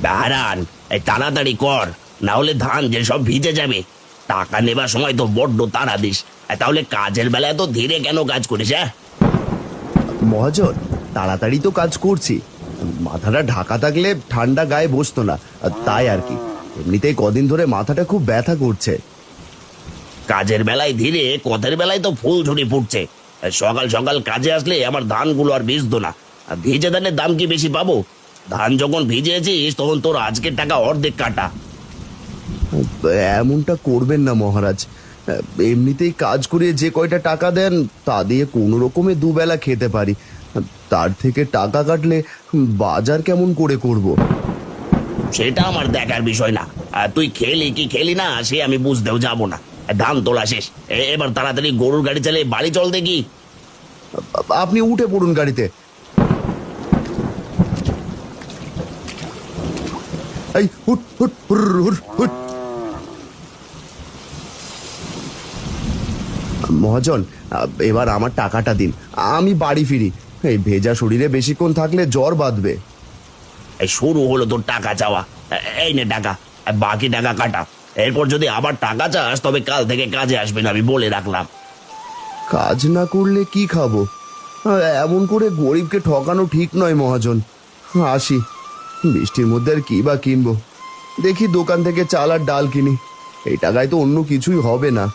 হারান, এই তাড়াতাড়ি কর, না হলে ধান যে সব ভিজে যাবে। টাকা নেবার সময় তো বড্ড তাড়া দিস, তাহলে কাজের বেলায় তো ধীরে কেন কাজ করিস? হ্যাঁ মহাজন, তাড়াতাড়ি তো কাজ করছি। মাথাটা ঢাকা থাকলে ঠান্ডা গায়ে বসতো না, তাই আর কি। এমনিতেই কদিন ধরে মাথাটা খুব ব্যথা করছে। কাজের বেলায় ধীরে, কথার বেলায় তো ফুল ঝুড়ি ফুটছে। সকাল সকাল কাজে আসলে আমার ধানগুলো আর ভিজতো না। আর ভিজে ধানের দাম কি বেশি পাবো? ধান যখন ভিজেছিস তখন তোর আজকের টাকা অর্ধেক কাটা। এমনটা করবেন না মহারাজ। এমনিতেই কাজ করিয়ে যে কয়টা টাকা দেন তা দিয়ে কোনো রকমে দুবেলা খেতে পারি। তার থেকে টাকা কাটলে বাজার কেমন করে করব? সেটা আমার দেখার বিষয় না। আর তুই খেলি কি খেলি না সে আমি বুঝতেও যাবো না। ধান তোলা শেষ, এবার তাড়াতাড়ি গরুর গাড়ি চালিয়ে বাড়ি চল দেখি। আপনি উঠে পড়ুন গাড়িতে। এই হুট হুট হুর হুর হুট। মহাজন, এবার আমার টাকাটা দিন, আমি বাড়ি ফিরি। এই ভেজা শরীরে বেশিক্ষণ থাকলে জ্বর বাঁধবে। শুরু হলো তোর টাকা চাওয়া। এই নে টাকা, বাকি টাকা কাটা। এরপর যদি আবার টাকা চাস তবে কাল থেকে কাজে আসবে না, আমি বলে রাখলাম। কাজ না করলে কি খাবো? এমন করে গরিবকে ঠকানো ঠিক নয় মহাজন। আসি, বৃষ্টির মধ্যে আর কি বা কিনবো। দেখি দোকান থেকে চাল আর ডাল কিনি, এই টাকায় তো অন্য কিছুই হবে না।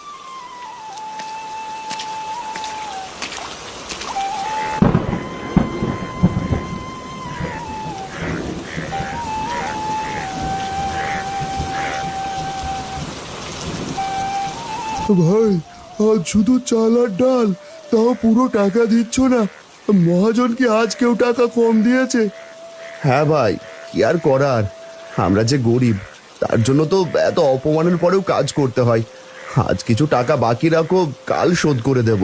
ভাই, আজ শুধু চাল আর ডাল, তাও পুরো টাকা দিচ্ছ না। মহাজন কি আজ কেউ টাকা কম দিয়েছে? হ্যাঁ ভাই, কি আর করার, আমরা যে গরিব, তার জন্য তো এত অপমানের পরেও কাজ করতে হয়। আজ কিছু টাকা বাকি রাখো, কাল শোধ করে দেব।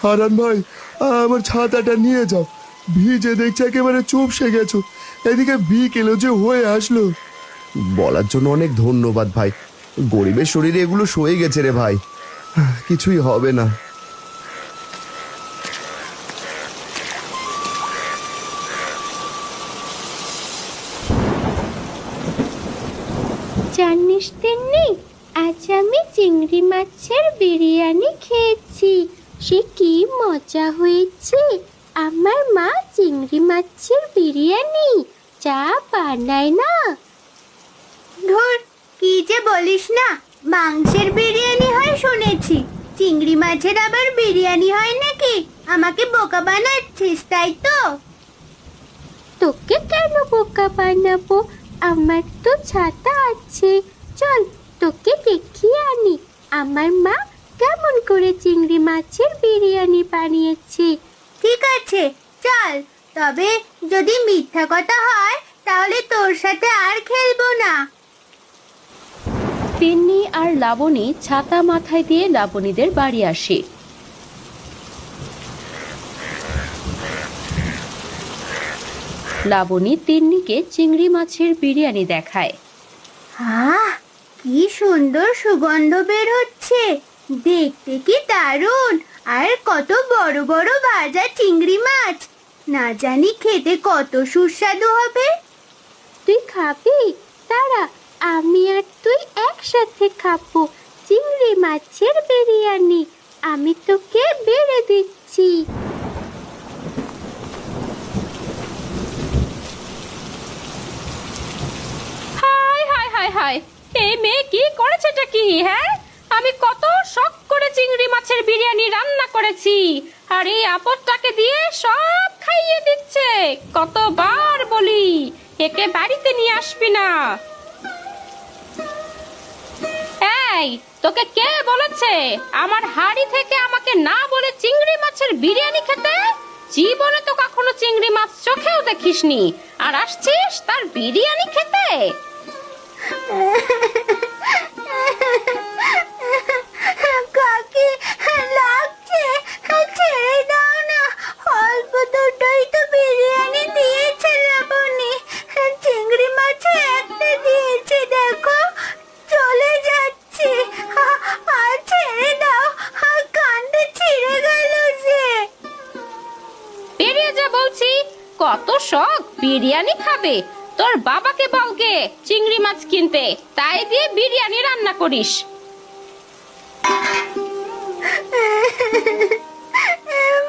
হারান ভাই, আমার ছাতাটা নিয়ে যাও, ভিজে দেখছি একেবারে চুপসে গেছো। এদিকে বিকেলও যে হয়ে আসলো। বলার জন্য অনেক ধন্যবাদ ভাই। গরিবের শরীরে এগুলো সয়ে গেছে রে ভাই, কিছুই হবে না। জানিস তিন্নি, আজ আমি চিংড়ি মাছের বিরিয়ানি খেয়েছি। সে কি মজা হয়েছে! আমার মা চিংড়ি মাছের বিরিয়ানি যা বানায় না। ধুর, কি যে বলিস না, মাংসের বিরিয়ানি হয় শুনেছি, চিংড়ি মাছের আবার বিরিয়ানি হয় নাকি? আমাকে বোকা বানাচ্ছিস তাই তো? তোকে কেন বোকা বানাবো? আমার তো ছাতা আছে, চল তোকে দেখিয়ে আনি আমার মা কেমন করে চিংড়ি মাছের বিরিয়ানি বানিয়েছে। ঠিক আছে চল, তবে যদি মিথ্যা কথা হয় তাহলে তোর সাথে আর খেলবো না। তিন্নি আর লাবণী ছাতা মাথায় দিয়ে লাবণীদের বাড়ি আসে। লাবণী তিন্নিকে চিংড়ি মাছের বিরিয়ানি দেখায়। আহ, কি সুন্দর সুগন্ধ বের হচ্ছে, দেখতে কি দারুণ! আর কত বড় বড় ভাজা চিংড়ি মাছ, না জানি খেতে কত সুস্বাদু হবে। তুই খাবি? দাঁড়া, আমি আর তুই একসাথে খাবো চিংড়ি মাছের বিরিয়ানি। আমি তোকে বেড়ে দিচ্ছি। হায় হায় হায় হায়, এই মেয়ে কি করেছেটা কি? হ্যাঁ, আমি কত শখ করে চিংড়ি মাছের বিরিয়ানি রান্না করেছি, আর এই আপদটাকে দিয়ে সব খাইয়ে দিচ্ছে। কতবার বলি একে বাড়িতে নিয়ে আসবি না। এই, তোকে কে বলেছে আমার হাড়ি থেকে আমাকে না বলে চিংড়ি মাছের বিরিয়ানি খেতে? জীবনে তো কখনো চিংড়ি মাছ চোখেও দেখিসনি, আর আসছিস তার বিরিয়ানি খেতে? কাকি লাগছে, ছেড়ে দাও না, অল্প দুটোই তো বিরিয়ানি দিয়েছে লাবণী, চিংড়ি মাছে একটা দিয়েছে, দেখো চলে যাচ্ছে। আর ছেড়ে দাও, কানটা ছিঁড়ে গেল যে। বেরিয়ে যা বলছি, কত শখ বিরিয়ানি খাবে। তোর বাবাকে বলকে চিংড়ি মাছ কিনতে, তাই দিয়ে বিরিয়ানি রান্না করিস।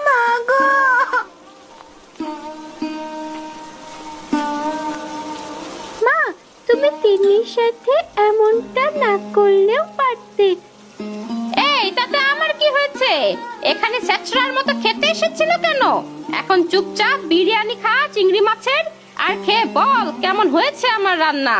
মা গো, মা, তুমি তিন্নির সাথে এমনটা না করলেও পারতে। এই, তাতে আমার কি হয়েছে? এখানে স্যাচরার মতো খেতে এসেছিল কেন? এখন চুপচাপ বিরিয়ানি খা চিংড়ি মাছের, আর খেয়ে বল কেমন হয়েছে আমার রান্না।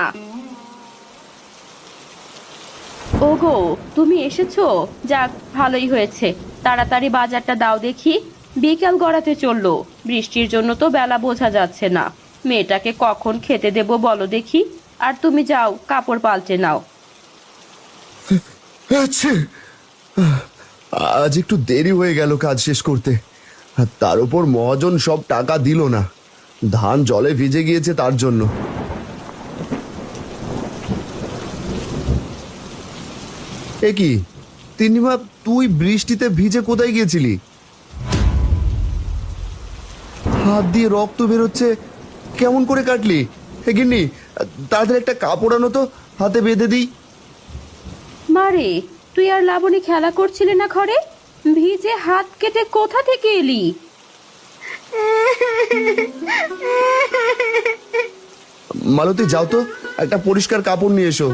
ওগো, তুমি এসেছো? যাক, ভালোই হয়েছে। তাড়াতাড়ি বাজারটা দাও দেখি, বিকেল গড়াতে চললো। বৃষ্টির জন্য তো বেলা বোঝা যাচ্ছে না। মেয়েটাকে কখন খেতে দেব বলো দেখি। আর তুমি যাও, কাপড় পাল্টে নাও। আচ্ছা, আজ একটু দেরি হয়ে গেল কাজ শেষ করতে। আর তার উপর মহাজন সব টাকা দিল না, ধান জলে ভিজে গিয়েছে তার জন্য। এ কি তিন্নিমা, তুই বৃষ্টিতে ভিজে কোথায় গিয়েছিলি? হাত দিয়ে রক্ত বেরোচ্ছে, কেমন করে কাটলি? হে গিন্নি, তাড়াতাড়ি একটা কাপড় আনো তো, হাতে বেঁধে দিই। মারে, তুই আর লাবণী খেলা করছিলে না ঘরে? ভিজে হাত কেটে কোথা থেকে এলি? মালতী, যাও তো, একটা পরিষ্কার কাপড় নিয়ে এসো।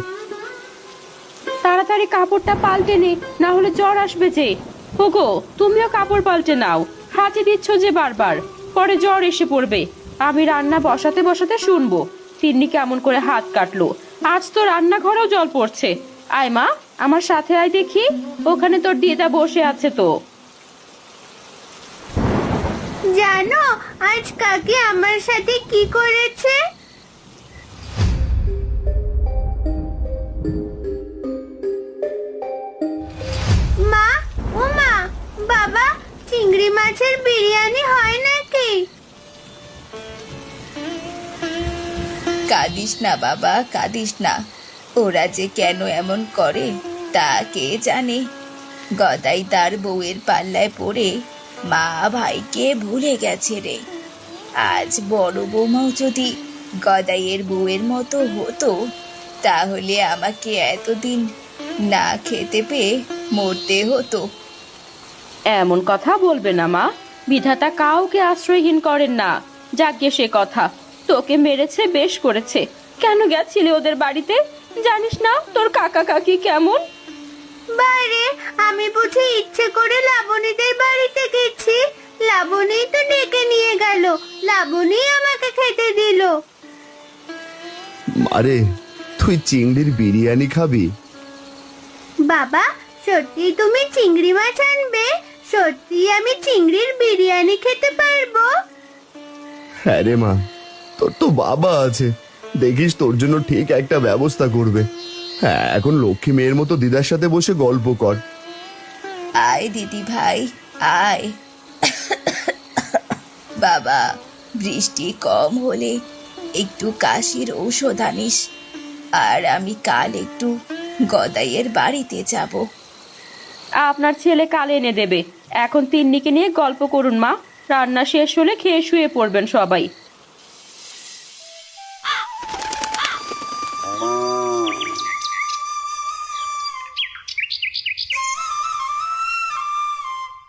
তাড়াতাড়ি কাপড়টা পাল্টে নে, না হলে জ্বর আসবে যে। ওগো, তুমিও কাপড় পাল্টে নাও। হাতে দিচ্ছ যে বারবার, পরে জ্বর এসে পড়বে। আমি রান্না বসাতে বসাতে শুনবো তিন্নি কেমন করে হাত কাটলো। আজ তো রান্নাঘরেও জল পড়ছে। আয় মা, আমার সাথে আয় দেখি, ওখানে তোর দিদা বসে আছে তো। জানো আজ কাকি আমার সাথে কি করেছে? মা, ও মা, বাবা, চিংড়ি মাছের বিরিয়ানি হয় নাকি? কাঁদিস না বাবা, কাঁদিস না। ওরা যে কেন এমন করে তা কে জানে। গদাই তার বউয়ের পাল্লায় পড়ে মা ভাইকে ভুলে গেছে রে। আজ বড় বৌমাও যদি গদাইয়ের বউয়ের মতো হতো, তাহলে আমাকে এতদিন না খেতে পেয়ে মরতে হতো। এমন কথা বলবে না মা, বিধাতা কাউকে আশ্রয়হীন করেন না। যাকে সে কথা, তোকে মেরেছে বেশ করেছে। কেন গেছিলে ওদের বাড়িতে? জানিস না তোর কাকা কাকি কেমন? বাইরে আমি বুঝি ইচ্ছে করে লাবণীদের বাড়িতে গেছি? লাবণী তো ডেকে নিয়ে গেল, লাবণী আমাকে খেতে দিল। আরে, তুই চিংড়ির বিরিয়ানি খাবি? বাবা, সত্যি তুমি চিংড়ি মাছ আনবে? সত্যি আমি চিংড়ির বিরিয়ানি খেতে পারবো? হ্যাঁ রে মা, তোর তো বাবা আছে, দেখিস তোর জন্য ঠিক একটা ব্যবস্থা করবে। হ্যাঁ, এখন লক্ষ্মী মেয়ের মতো দিদার সাথে বসে গল্প কর। আয় দিদি ভাই, আয়। বাবা, বৃষ্টি কম হলে একটু কাশির ঔষধ আনিস। আর আমি কাল একটু গদাইয়ের বাড়িতে যাব। আপনার ছেলে কাল এনে দেবে। এখন তিন্নিকে নিয়ে গল্প করুন মা। রান্না শেষ হলে খেয়ে শুয়ে পড়বেন সবাই।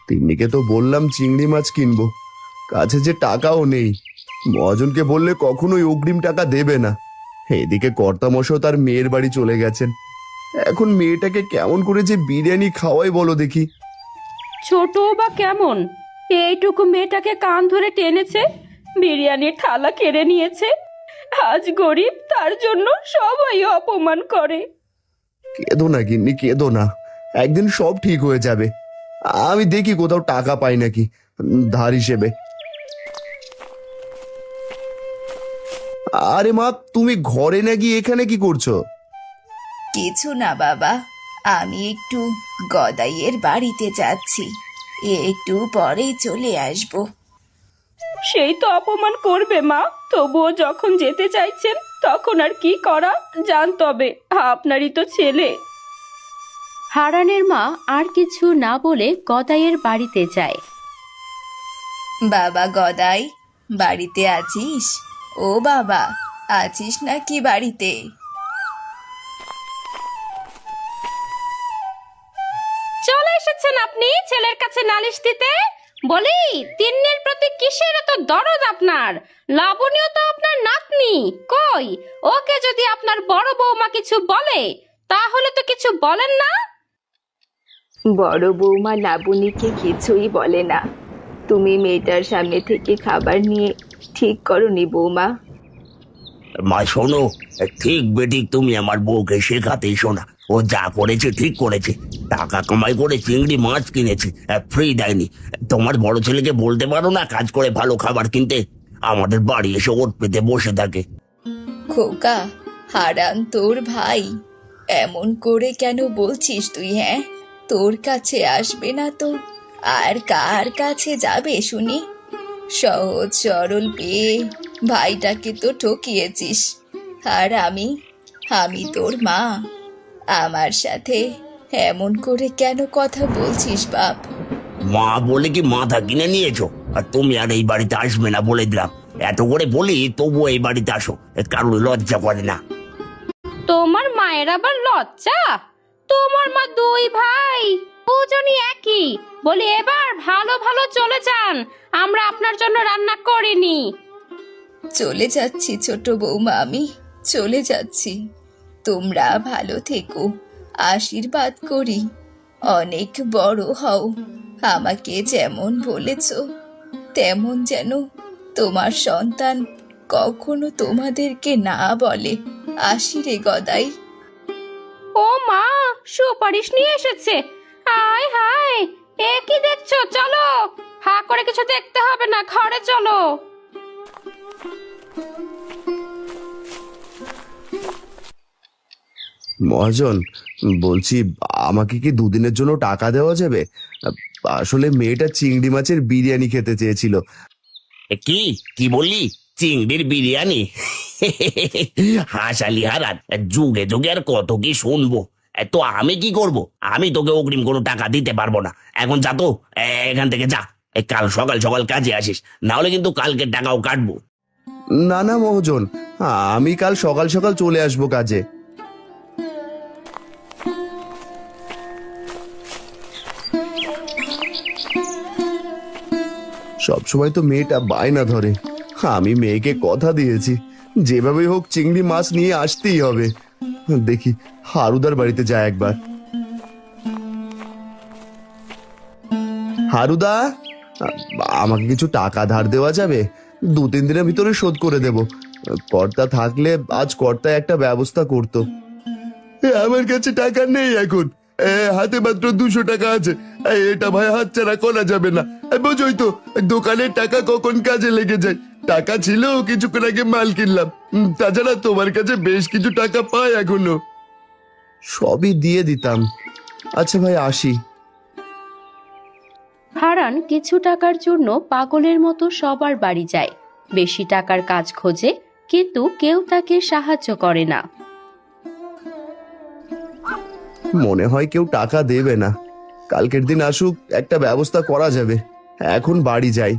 তিন্নিকে তো বললাম চিংড়ি মাছ কিনবো, কাছে যে টাকাও নেই। মহাজনকে বললে কখনোই অগ্রিম টাকা দেবে না। এদিকে কর্তামশাও তার মেয়ের বাড়ি চলে গেছেন। এখন মেয়েটাকে কেমন করে যে বিরিয়ানি খাওয়াই বলো দেখি। ছোট বা কেমন, এইটুকু মেয়েটাকে কান ধরে টেনেছে, বিরিয়ানির থালা কেড়ে নিয়েছে। আজ গরিব, তার জন্য সবাই অপমান করে। কেঁদো না গিন্নি, কেঁদো না, একদিন সব ঠিক হয়ে যাবে। আমি দেখি কোথাও টাকা পাই নাকি ধার হিসেবে। আরে মা, তুমি ঘরে না গিয়ে এখানে কি করছো? কিছু না বাবা, আমি একটু গদাইয়ের বাড়িতে যাচ্ছি, একটু পরেই চলে আসব। সেই তো অপমান করবে মা, তবুও যখন যেতে চাইছেন তখন আর কি করা, জান তবে আপনারই তো ছেলে। হারানের মা আর কিছু না বলে গদাইয়ের বাড়িতে যায়। বাবা গদাই, বাড়িতে আছিস? ও বাবা, আছিস নাকি বাড়িতে? চলে এসেছেন আপনি ছেলের কাছে নালিশ দিতে? বলি, তিন্নির প্রতি কিসের এত দরদ আপনার? লাবণীও তো আপনার নাতনি, কই ওকে যদি আপনার বড় বৌমা কিছু বলে তাহলে তো কিছু বলেন না। বড় বৌমা লাবণীকে কিছুই বলে না। তুমি মেয়েটার সামনে থেকে খাবার নিয়ে ঠিক করনি বৌমা। মা শোনো, ঠিক বেঠিক তুমি আমার বউকে শেখাতে শোনা। ও যা করেছে ঠিক করেছে, টাকা কামাই করে চিংড়ি মাছ কিনেছে, ফ্রি দেয়নি। তোমার বড় ছেলেকে বলতে পারো না কাজ করে ভালো খাবার কিনতে? আমাদের বাড়ি এসে ওট পেতে বসে থাকে। খোকা, হারান তোর ভাই, এমন করে কেন বলছিস তুই? হ্যাঁ, তোর কাছে আসবে না তো আর কার কাছে যাবে শুনি? সহজ সরল পেয়ে ভাইটাকে তো ঠকিয়েছিস। আর আমি তোর মা, আমার সাথে এমন করে কেন কথা বলছিস বাপ? মা বলে কি মাথা কিনে নিয়েছো? আর তুমি আর এই বাড়িতে আসবে না বলে দিলাম। এত করে বলি তবুও এই বাড়িতে আসো, কারোর লজ্জা করে না। তোমার মায়ের আবার লজ্জা? তোমার মা দুই ভাই দুজনই একই। বলি এবার ভালো ভালো চলে যান, আমরা আপনার জন্য রান্না করিনি। চলে যাচ্ছি ছোট বৌমা, আমি চলে যাচ্ছি। তোমরা ভালো থেকো, আশীর্বাদ করি। অনেক বড় হও। আমাকে যেমন বলেছ তেমন যেন তোমার সন্তান কখনো তোমাদেরকে না বলে। আসি রে গদাই। ও মা, সুপারিশ নিয়ে এসেছে। হায় হায়, এ কি দেখছো? চলো, হা করে কিছু দেখতে হবে না, ঘরে চলো। মহাজন, বলছি আমাকে কি দুদিনের জন্য টাকা দেওয়া যাবে? আসলে মেয়েটা চিংড়ি মাছের বিরিয়ানি খেতে চেয়েছিল। কি কি বললি? চিংড়ির বিরিয়ানি? হাসালি হারান, যুগে যুগে আর কত কি শুনবো। তো আমি কি করব? আমি তোকে অগ্রিম কোনো টাকা দিতে পারবো না। এখন যা তো, এখান থেকে যা। কাল সকাল সকাল কাজে আসিস, না হলে কিন্তু কালকে টাকাও কাটবো। না না মহাজন, আমি কাল সকাল সকাল চলে আসবো কাজে। সবসময় তো মেয়েটা বায়না ধরে। আমি মেয়েকে কথা দিয়েছি, যেভাবে হোক চিংড়ি মাছ নিয়ে আসতেই হবে। দেখি হারুদার বাড়িতে যায় একবার। হারুদা, আমাকে কিছু টাকা ধার দেওয়া যাবে? 2-3 দিনের ভিতরে শোধ করে দেব। কর্তা থাকলে আজ কর্তা একটা ব্যবস্থা করতো। আমার কাছে টাকা নেই এখন, হাতে মাত্র 200 টাকা আছে। এটা ভাই হাতছাড়া করা যাবে না। বোঝোই তো দোকানের টাকা কখন কাজে লেগে যায়। টাকা ছিল, কিছুক্ষণ আগে মাল কিনলাম। তাছাড়া তোমার কাছে বেশ কিছু টাকা পাই এখনো। সবই দিয়ে দিতাম। আচ্ছা ভাই, আসি। হারান কিছু টাকার জন্য পাগলের মতো সবার বাড়ি যায়, বেশি টাকার কাজ খোঁজে, কিন্তু কেউ তাকে সাহায্য করে না। মনে হয় কেউ টাকা দেবে না। কালকের দিন আসুক, একটা ব্যবস্থা করা যাবে। এখন বাড়ি যাই।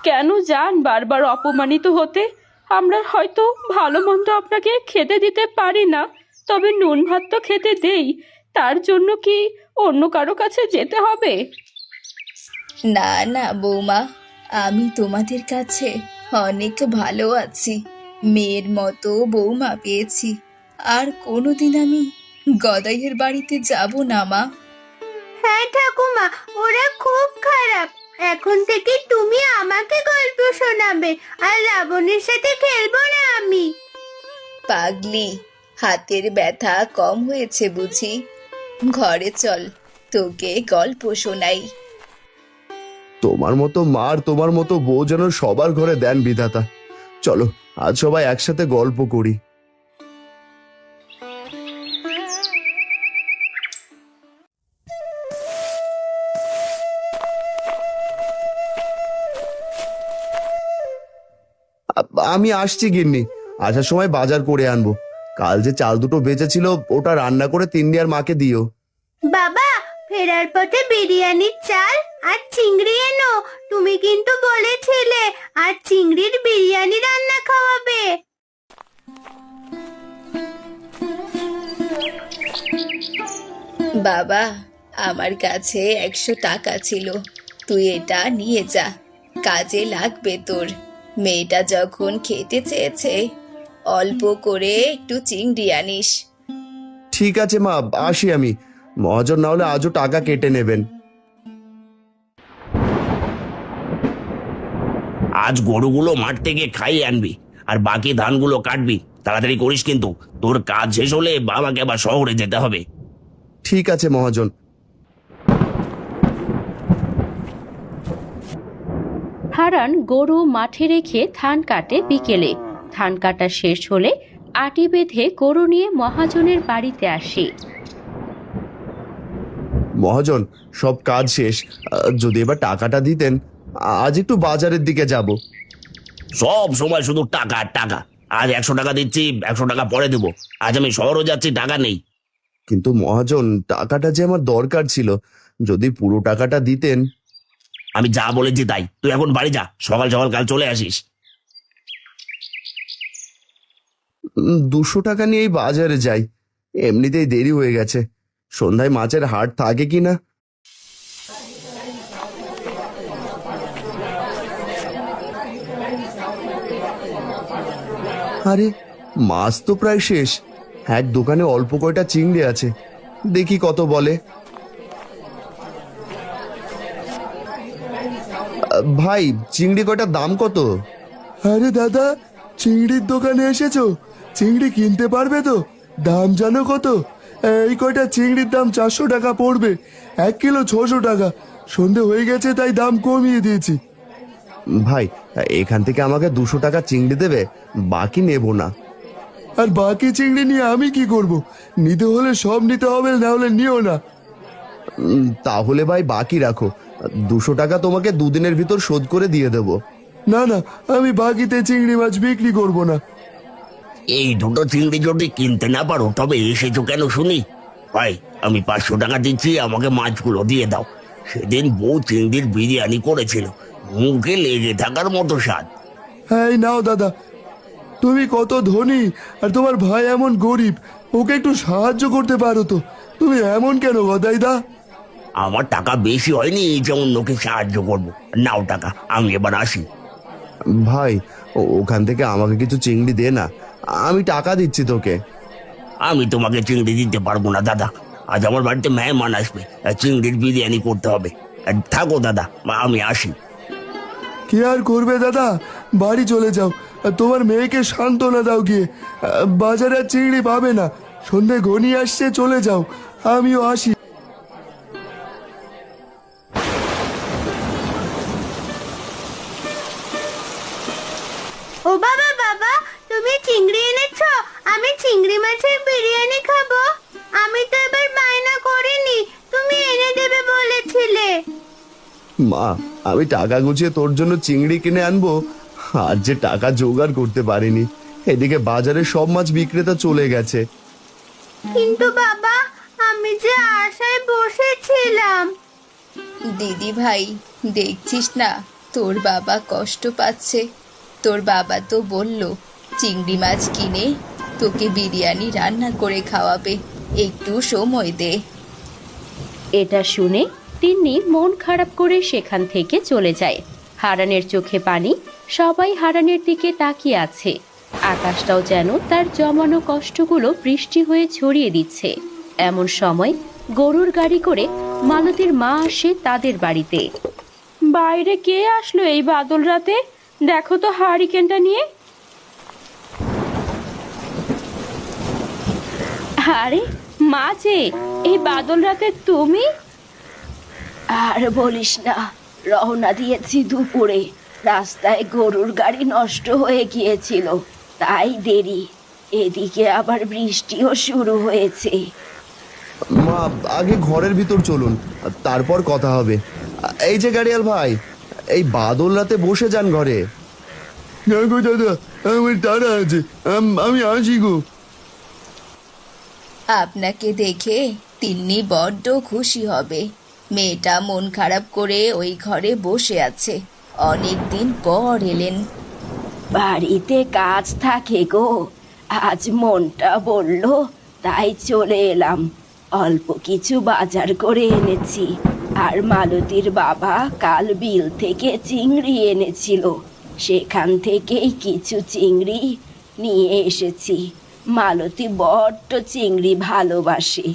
কেন যান বারবার অপমানিত হতে? আমরা হয়তো ভালো মন্দ আপনাকে খেতে দিতে পারি না, তবে নুন ভাত তো খেতে দেই। তার জন্য কি অন্য কারো কাছে যেতে হবে? না না বৌমা, আমি তোমাদের কাছে অনেক ভালো আছি। মেয়ের মতো বৌমা পেয়েছি। আর কোনোদিন আমি গদাইয়ের বাড়িতে যাব না মা। হ্যাঁ ঠাকুমা, ওরা খুব খারাপ। এখন থেকে তুমি আমাকে গল্প শোনাবে, আর লাবণীর সাথে খেলবো না আমি। পাগলি, হাতের ব্যথা কম হয়েছে বুঝি? ঘরে চল, তোকে গল্প শোনাই। তোমার মতো মার, তোমার মতো বউ যেন সবার ঘরে দেন বিধাতা। চলো আজ সবাই একসাথে গল্প করি। আমি আসছি গিন্নি, আসার সময় বাজার করে আনবো। কাল যে চাল দুটো বেঁচেছিল ওটা রান্না করে তিন্নি আর মাকে দিও। বাবা, ফেরার পথে বিরিয়ানির চাল আর চিংড়ি এনো। তুমি কিন্তু বলেছিলে আর চিংড়ির বিরিয়ানি রান্না খাওয়াবে। বাবা, আমার কাছে 100 টাকা ছিল, তুই এটা নিয়ে যা, কাজে লাগবে তোর। মেয়েটা যখন খেতে চেয়েছে, অল্প করে একটু চিংড়ি আনিস। ঠিক আছে মা, আসি আমি। মহাজন না হলে আজও টাকা কেটে নেবেন। আজ গরুগুলো মাঠ থেকে খাইয়ে আনবি আর বাকি ধানগুলো কাটবি। তাড়াতাড়ি করিস কিন্তু, তোর কাজ শেষ হলে বাবাকে আবার শহরে যেতে হবে। ঠিক আছে মহাজন। হারান গরু মাঠে রেখে ধান কাটে বিকেলে। ধান কাটা শেষ হলে আটি বেঁধে গরু নিয়ে মহাজনের বাড়িতে আসে। মহাজন, সব কাজ শেষ। যদি এবার টাকাটা দিতেন, আজ একটু বাজারের দিকে যাব। সব সময় শুধু টাকা আর টাকা। আজ 100 টাকা দিচ্ছি, 100 টাকা পরে দেবো। আজ আমি শহরও যাচ্ছি, টাকা নেই। কিন্তু মহাজন, টাকাটা যে আমার দরকার ছিল, যদি পুরো টাকাটা দিতেন। আমি যা বলেছি তাই, তুই এখন বাড়ি যা, সকাল সকাল কাল চলে আসিস। 200 টাকা নিয়েই বাজারে যাই, এমনিতেই দেরি হয়ে গেছে। সন্ধ্যায় মাছের হাট থাকে কিনা। আরে, মাছ তো প্রায় শেষ। এক দোকানে অল্প কয়টা চিংড়ি আছে, দেখি কত বলে। ভাই, চিংড়ি কয়টার দাম কত? আরে দাদা, চিংড়ির দোকানে এসেছো? চিংড়ি কিনতে পারবে তো? দাম জানো কত? এই কয়টা চিংড়ির দাম 400 টাকা পড়বে। 1 কিলো 600 টাকা। সন্ধে হয়ে গেছে তাই দাম কমিয়ে দিয়েছি। ভাই, এখান থেকে আমাকে 200 টাকা চিংড়ি দেবে, বাকি নেব না। আর বাকি চিংড়ি নিয়ে আমি কি করব? নিতে হলে সব নিতে হবে, না হলে নিও না। তাহলে ভাই বাকি রাখো, 200 টাকা তোমাকে 2 দিনের ভিতর শোধ করে দিয়ে দেব। না না, আমি বাকিতে চিংড়ি মাছ বিক্রি করব না। এই দুটো চিংড়ি যদি কিনতে না পারো তবে এসেছো কেন শুনি? ভাই, আমি 500 টাকা দিচ্ছি, আমাকে মাছগুলো দিয়ে দাও। সেদিন বউ চিংড়ির বিরিয়ানি করেছিল, মুখে লেগে থাকার মতো স্বাদ। এই নাও দাদা, তুমি কত ধনী আর তোমার ভাই এমন গরিব, ওকে একটু সাহায্য করতে পারো তো। তুমি এমন কেন গদাইদা? আমার টাকা বেশি হয়নি যে অন্যকে সাহায্য করবো। নাও টাকা, আমি এবার আসি। ভাই, ওখান থেকে আমাকে কিছু চিংড়ি দে না, আমি টাকা দিচ্ছি তোকে। আমি তোমাকে চিংড়ি দিতে পারবো না দাদা, আজ আমার বাড়িতে মেহমান আসবে, চিংড়ির বিরিয়ানি করতে হবে। থাকো দাদা, আমি আসি। কি আর করবে দাদা, বাড়ি চলে যাও। তোমার মেয়েকে সান্ত্বনা দাও গিয়ে। বাজারে আর চিংড়ি পাবে না, সন্ধে ঘনিয়ে আসছে, চলে যাও, আমিও আসি। ও বাবা, বাবা, তুমি চিংড়ি এনেছো? আমি চিংড়ি মাছের বিরিয়ানি খাবো। আমি তো এবার বায়না করিনি, তুমি এনে দেবে বলেছিলে। মা, আমি টাকা গুছিয়ে তোর জন্য চিংড়ি কিনে আনবো, আর যে টাকা জোগাড় করতে পারিনি। এদিকে বাজারে সব মাছ বিক্রেতা চলে গেছে। কিন্তু বাবা, আমি যে আশায় বসেছিলাম। দিদি ভাই, দেখছিস না তোর বাবা কষ্ট পাচ্ছে। তোর বাবা তো বলল চিংড়ি মাছ কিনে তোকে বিরিয়ানি রান্না করে খাওয়াবে, একটু সময় দে। এটা শুনে তিন্নি মন খারাপ করে সেখান থেকে চলে যায়। হারানের চোখে পানি, সবাই হারানের দিকে তাকিয়ে আছে। আকাশটাও যেন তার জমানো কষ্টগুলো বৃষ্টি হয়ে ছড়িয়ে দিচ্ছে। এমন সময় গরুর গাড়ি করে মালতীর মা আসে তাদের বাড়িতে। বাইরে কে আসলো এই বাদল রাতে? দেখো তো হারিকেনটা নিয়ে। আরে মা যে, এই বাদল রাতে তুমি? আর বলিস না, রওনা দিয়েছি দুপুরে, রাস্তায় গরুর গাড়ি নষ্ট হয়ে গিয়েছিল, তাই দেরি। এদিকে আবার বৃষ্টিও শুরু হয়েছে। মা, আগে ঘরের ভিতর চলুন, তারপর কথা হবে। এই যে গাড়িয়াল ভাই, এই বাদল রাতে বসে যান ঘরে। না গো দাদা, আমার তাড়া আছে, আমি আসি গো। আপনাকে দেখে তিন্নি বড্ড খুশি হবে। মেয়েটা মন খারাপ করে ওই ঘরে বসে আছে, অনেক দিন পর এলেন। বাড়িতে কাজ থাকে গো, আজ মনটা বলল তাই চলে এলাম। অল্প কিছু বাজার করে এনেছি, আর মালতীর বাবা কাল বিল থেকে চিংড়ি এনেছিল, সেখান থেকেই কিছু চিংড়ি নিয়ে এসেছি। মালতী বড্ড চিংড়ি ভালোবাসে।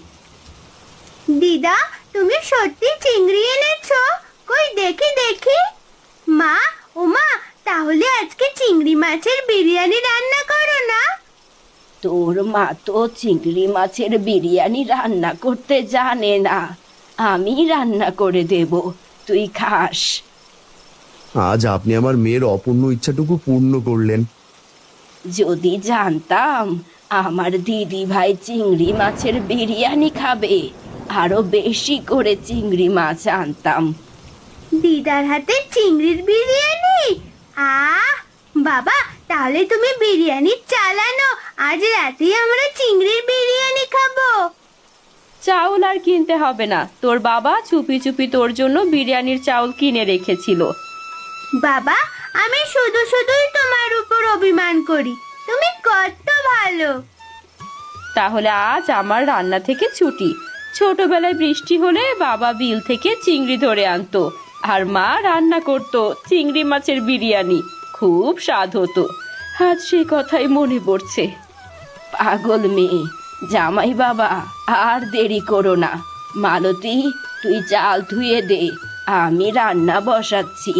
দিদা, তুমি সত্যি চিংড়ি এনেছো? কই দেখি দেখি। মা, ও মা, তাহলে আজকে চিংড়ি মাছের বিরিয়ানি রান্না করো না? তোর মা তো চিংড়ি মাছের বিরিয়ানি রান্না করতে জানে না, আমি রান্না করে দেব, তুই খাস। আজ আপনি আমার মেয়ের অপূর্ণ ইচ্ছাটুকু পূর্ণ করলেন। যদি জানতাম আমার দিদি ভাই চিংড়ি মাছের বিরিয়ানি খাবে, আরো বেশি করে চিংড়ি মাছ আনতাম। দিদার হাতে চিংড়ির বিরিয়ানি? আহ বাবা, তাহলে তুমি বিরিয়ানির চাল আনো, আজ রাতেই আমরা চিংড়ির বিরিয়ানি খাবো। চাউল আর কিনতে হবে না, তোর বাবা চুপি চুপি তোর জন্য বিরিয়ানির চাউল কিনে রেখেছিল। বাবা, আমি শুধু শুধুই তোমার উপর অভিমান করি, তুমি কত ভালো। তাহলে আজ আমার রান্না থেকে ছুটি। ছোটবেলায় বৃষ্টি হলে বাবা বিল থেকে চিংড়ি ধরে আনতো, আর মা রান্না করতো চিংড়ি মাছের বিরিয়ানি, খুব স্বাদ হতো। আজ সে কথাই মনে পড়ছে। পাগল মেয়ে, জামাই বাবা আর দেরি করো না। মালতী, তুই চাল ধুয়ে দে, আমি রান্না বসাচ্ছি।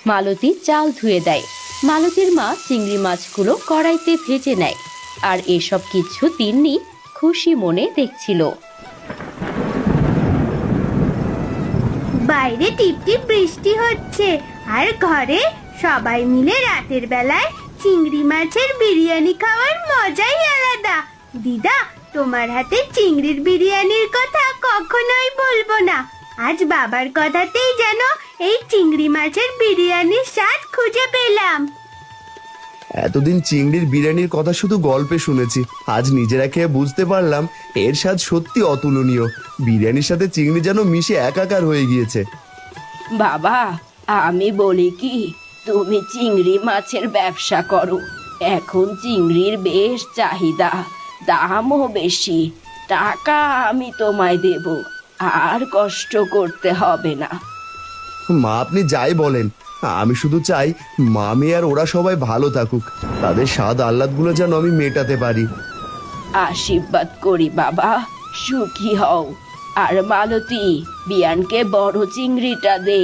মালতী চাল ধুয়ে দেয়। মালতীর মা চিংড়ি মাছগুলো কড়াইতে ভেজে নেয়, আর এসব কিছু তিন্নি খুশি মনে দেখছিল। বাইরে টিপটিপ বৃষ্টি হচ্ছে, আর ঘরে সবাই মিলে রাতের বেলায় চিংড়ি মাছের বিরিয়ানি খাওয়ার মজাই আলাদা। দিদা, তোমার হাতে চিংড়ির বিরিয়ানির কথা কখনোই বলবো না। আজ বাবার কথাতেই যেন এই চিংড়ি মাছের বিরিয়ানির স্বাদ খুঁজে পেলাম। এতদিন চিংড়ির বিরিয়ানির কথা শুধু গল্পে শুনেছি, আজ নিজেরা খেয়ে বুঝতে পারলাম এর স্বাদ সত্যি অতুলনীয়। বিরিয়ানির সাথে চিংড়ি যেন মিশে একাকার হয়ে গিয়েছে। বাবা, আমি বলি কি, তুমি চিংড়ি মাছের ব্যবসা করো, এখন চিংড়ির বেশ চাহিদা, দামও বেশি। টাকা আমি তোমায় দেব, আর কষ্ট করতে হবে না। মা, আপনি যাই বলেন, আমি শুধু চাই মামি আর ওরা সবাই ভালো থাকুক, তাদের স্বাদ আহ্লাদগুলো যেন আমি মেটাতে পারি। আশীর্বাদ করি বাবা, সুখী হও। আর মালতী, বিয়ানকে বড় চিংড়িটা দে।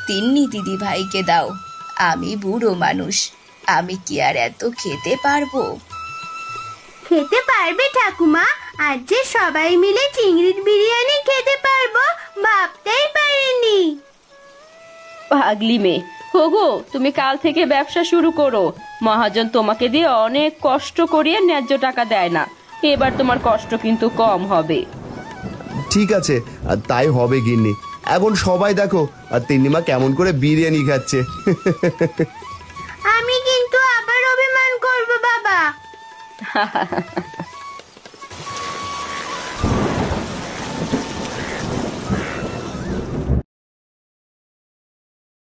তিন্নি দিদি ভাইকে দাও, আমি বুড়ো মানুষ, আমি কি আর এত খেতে পারবো? খেতে পারবে ঠাকুমা? আজ যে সবাই মিলে চিংড়ির বিরিয়ানি খেতে পারবো ভাবতেই পারিনি। পাগলি মেয়ে, হোগো তুমি কাল থেকে ব্যবসা শুরু করো। মহাজন তোমাকে দিয়ে অনেক কষ্ট করিয়ে ন্যায্য টাকা দেয় না, এবার তোমার কষ্ট কিন্তু কম হবে। ঠিক আছে, আর তাই হবে গিন্নি। এখন সবাই দেখো আর তিন্নিমা কেমন করে বিরিয়ানি খাচ্ছে। আমি কিন্তু আবার অভিমান করবো বাবা।